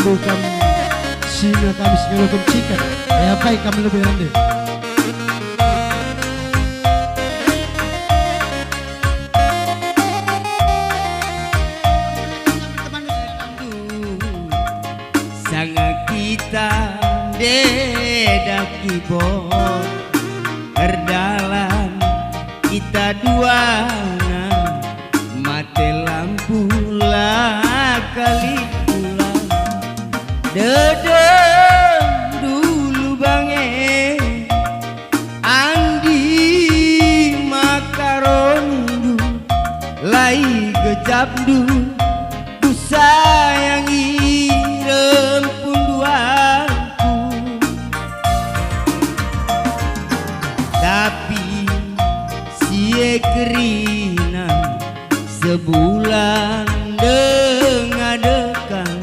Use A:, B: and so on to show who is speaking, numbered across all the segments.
A: lalu kam sina kami sekalipun cikat ya apa kam lebih ande
B: sangat kita beda kibon terdalam kita dua mati lampu lah kali pulang dedem dulu bange andi makaroni lai gejap du ku sayangi rempun duaku tapi sie kerina sebulan dengadekana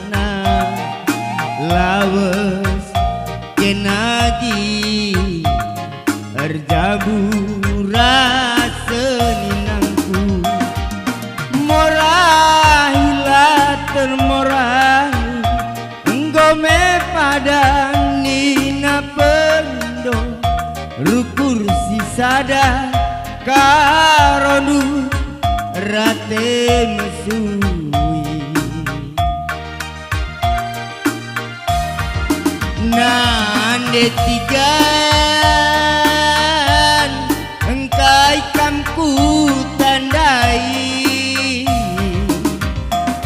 B: lawas kenagi erjabu raseninangku morahilah termorahi enggome padang nina pendo rukur sisada karonu rate mesui nande tigan engkai kamku tandai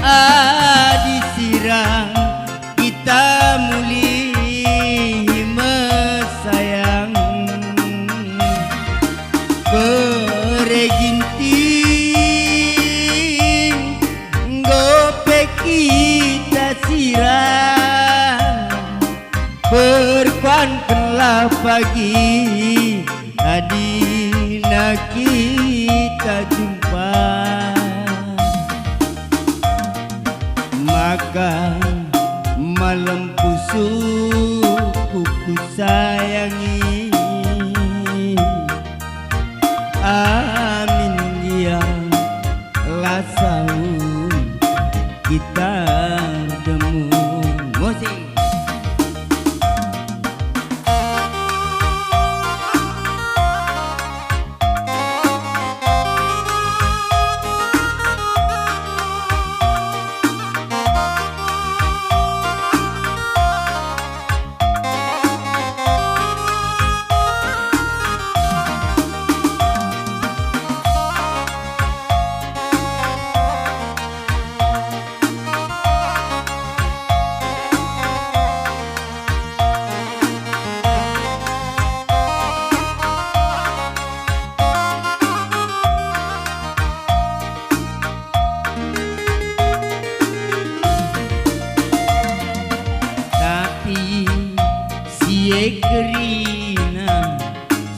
B: adi sirang kita muli mesayang pereginting gope kita sirang berkuankanlah pagi adina kita jumpa maka malam pusukku ku sayangi amin ya lasau kita temu musik kerina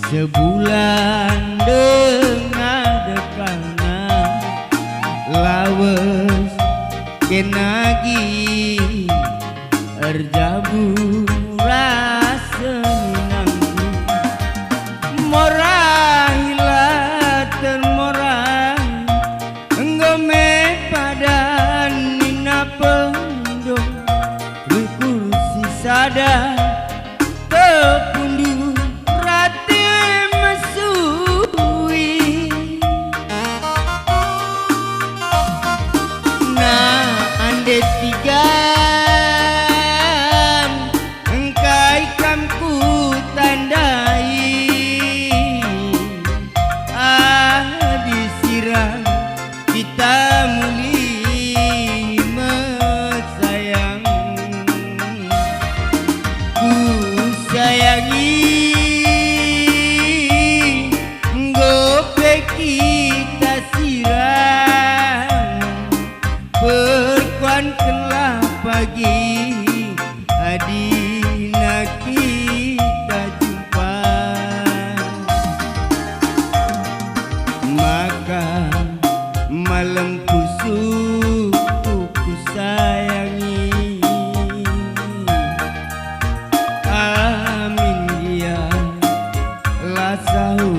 B: sebulan dengadekana lawas kenagi erjabu rasenangku morahilah termorahi enggome padan nina pendo rukur sisada tepundu rati mesui nah ande tigan engkai kamku tandai disirang kita muli mesayang sayangi gope kita sirang berkuankanlah pagi adina kita jumpa maka malam kusukku ku sayangi amin ya lasau